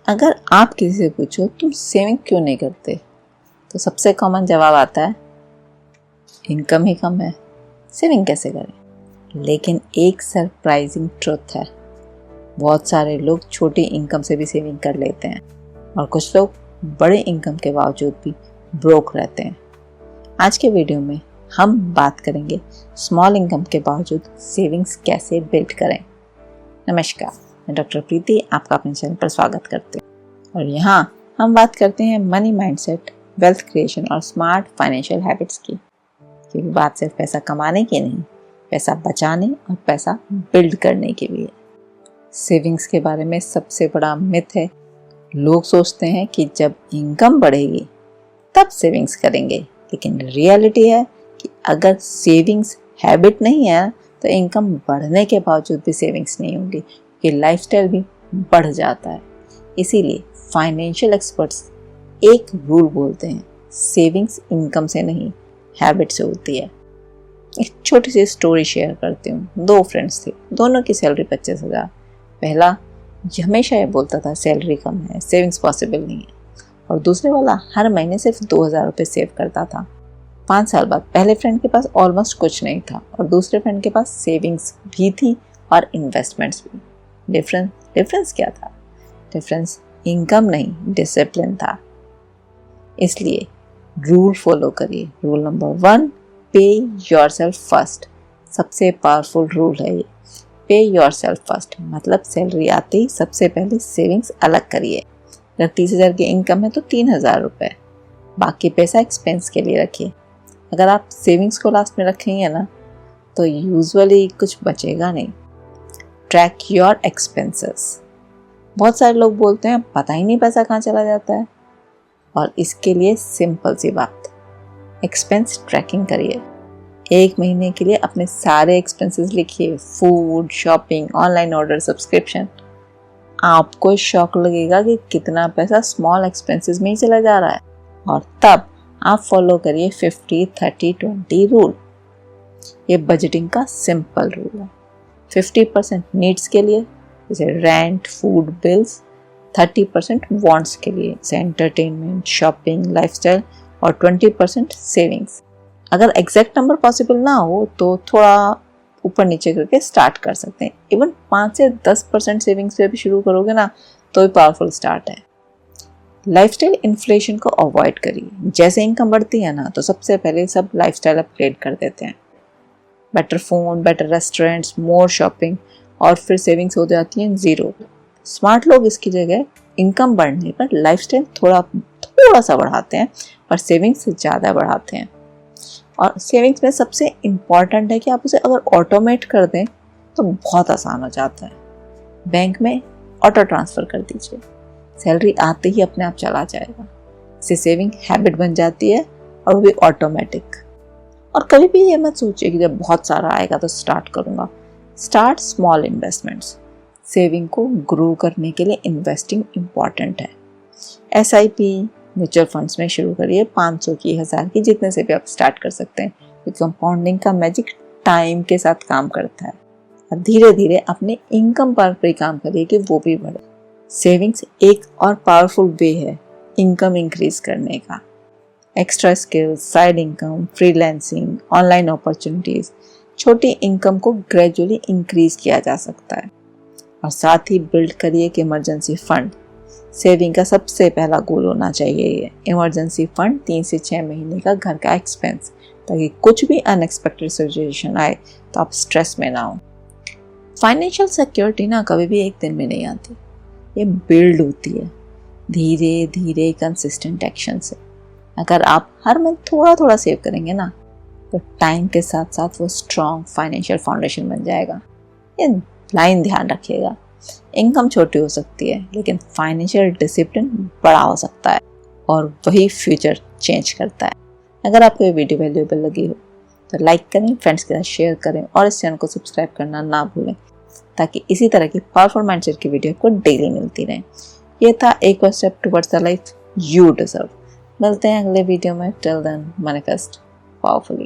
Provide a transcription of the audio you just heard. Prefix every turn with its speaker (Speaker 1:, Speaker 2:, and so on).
Speaker 1: अगर आप किसी से पूछो तुम सेविंग क्यों नहीं करते, तो सबसे कॉमन जवाब आता है इनकम ही कम है, सेविंग कैसे करें। लेकिन एक सरप्राइजिंग ट्रुथ है, बहुत सारे लोग छोटी इनकम से भी सेविंग कर लेते हैं और कुछ लोग बड़े इनकम के बावजूद भी ब्रोक रहते हैं। आज के वीडियो में हम बात करेंगे स्मॉल इनकम के बावजूद सेविंग्स कैसे बिल्ड करें। नमस्कार, मैं डॉक्टर प्रीति आपका अपने चैनल पर स्वागत करते हैं और यहाँ हम बात करते हैं मनी माइंडसेट, वेल्थ क्रिएशन और स्मार्ट फाइनेंशियल हैबिट्स की। क्योंकि बात सिर्फ पैसा कमाने की नहीं, पैसा बचाने और पैसा बिल्ड करने की भी है। सेविंग्स के बारे में सबसे बड़ा मिथ है, लोग सोचते हैं कि जब इनकम बढ़ेगी तब सेविंग्स करेंगे, लेकिन रियलिटी है कि अगर सेविंग्स हैबिट नहीं है तो इनकम बढ़ने के बावजूद भी सेविंग्स नहीं होगी, कि लाइफस्टाइल भी बढ़ जाता है। इसीलिए फाइनेंशियल एक्सपर्ट्स एक रूल बोलते हैं, सेविंग्स इनकम से नहीं हैबिट से होती है। एक छोटी सी स्टोरी शेयर करती हूँ। दो फ्रेंड्स थे, दोनों की सैलरी 25,000। पहला हमेशा ये बोलता था सैलरी कम है, सेविंग्स पॉसिबल नहीं है, और दूसरे वाला हर महीने सिर्फ 2,000 रुपये सेव करता था। 5 साल बाद पहले फ्रेंड के पास ऑलमोस्ट कुछ नहीं था और दूसरे फ्रेंड के पास सेविंग्स भी थी और इन्वेस्टमेंट्स भी। डिफरेंस क्या था? डिफरेंस इनकम नहीं, डिसिप्लिन था। इसलिए रूल फॉलो करिए। रूल नंबर 1, पे योरसेल्फ फर्स्ट। सबसे पावरफुल रूल है ये, पे योरसेल्फ फर्स्ट। मतलब सैलरी आते ही सबसे पहले सेविंग्स अलग करिए। अगर 30,000 की इनकम है तो 3,000 रुपये, बाकी पैसा एक्सपेंस के लिए रखिए। अगर आप सेविंग्स को लास्ट में रखेंगे ना तो यूजुअली कुछ बचेगा नहीं। Track your expenses. बहुत सारे लोग बोलते हैं पता ही नहीं पैसा कहाँ चला जाता है, और इसके लिए सिंपल सी बात, एक्सपेंस ट्रैकिंग करिए। 1 महीने के लिए अपने सारे एक्सपेंसेस लिखिए, food, shopping, online order, subscription. आपको शॉक लगेगा कि कितना पैसा स्मॉल एक्सपेंसेस में ही चला जा रहा है। और तब आप फॉलो करिए 50-30-20 रूल। ये बजटिंग का सिंपल रूल है। 50% नीड्स के लिए जैसे रेंट, फूड, बिल्स, 30% वांट्स के लिए जैसे एंटरटेनमेंट, शॉपिंग, लाइफस्टाइल, और 20% सेविंग्स। अगर एग्जैक्ट नंबर पॉसिबल ना हो तो थोड़ा ऊपर नीचे करके स्टार्ट कर सकते हैं। इवन 5 से 10% सेविंग्स से भी शुरू करोगे ना तो भी पावरफुल स्टार्ट है। लाइफस्टाइल इन्फ्लेशन को अवॉइड करिए। जैसे इनकम बढ़ती है ना तो सबसे पहले सब लाइफस्टाइल अपग्रेड कर देते हैं, बेटर फोन, बेटर रेस्टोरेंट्स, मोर शॉपिंग, और फिर सेविंग्स हो जाती हैं जीरो। स्मार्ट लोग इसकी जगह इनकम बढ़ने पर लाइफस्टाइल थोड़ा सा बढ़ाते हैं पर सेविंग्स से ज़्यादा बढ़ाते हैं। और सेविंग्स में सबसे इम्पॉर्टेंट है कि आप उसे अगर ऑटोमेट कर दें तो बहुत आसान हो जाता है। बैंक में ऑटो ट्रांसफ़र कर दीजिए, सैलरी आते ही अपने आप चला जाएगा। इससे सेविंग हैबिट बन जाती है और वो भी ऑटोमेटिक। और कभी भी ये मत सोचिए कि जब बहुत सारा आएगा तो स्टार्ट करूँगा। Start small investments. सेविंग को ग्रो करने के लिए इन्वेस्टिंग इम्पॉर्टेंट है। SIP, म्यूचुअल फंड्स में शुरू करिए, 500 की, 1000 की, जितने से भी आप स्टार्ट कर सकते हैं। कंपाउंडिंग का मैजिक टाइम के साथ काम करता है। और धीरे धीरे अपने इनकम पर भी काम करिए कि वो भी बढ़े। सेविंग्स एक और पावरफुल वे है इनकम इंक्रीज करने का। Extra skills, side income, freelancing, online opportunities, छोटी इनकम को ग्रेजुअली इंक्रीज किया जा सकता है। और साथ ही बिल्ड करिए कि इमरजेंसी फंड। सेविंग का सबसे पहला गोल होना चाहिए ये इमरजेंसी फंड, 3 से 6 महीने का घर का एक्सपेंस, ताकि कुछ भी अनएक्सपेक्टेड सिचुएशन आए तो आप स्ट्रेस में ना हो। फाइनेंशियल सिक्योरिटी ना कभी भी एक दिन में नहीं आती, ये बिल्ड होती है धीरे धीरे कंसिस्टेंट एक्शन से। अगर आप हर मंथ थोड़ा थोड़ा सेव करेंगे ना तो टाइम के साथ साथ वो स्ट्रॉन्ग फाइनेंशियल फाउंडेशन बन जाएगा। ये लाइन ध्यान रखिएगा, इनकम छोटी हो सकती है लेकिन फाइनेंशियल डिसिप्लिन बड़ा हो सकता है, और वही फ्यूचर चेंज करता है। अगर आपको ये वीडियो वैल्यूएबल लगी हो तो लाइक करें, फ्रेंड्स के साथ शेयर करें और इस चैनल को सब्सक्राइब करना ना भूलें, ताकि इसी तरह की पावरफुल माइंडसेट की वीडियो को डेली मिलती रहे। ये था एक और step towards the life you deserve. मिलते हैं अगले वीडियो में। Till then manifest powerfully.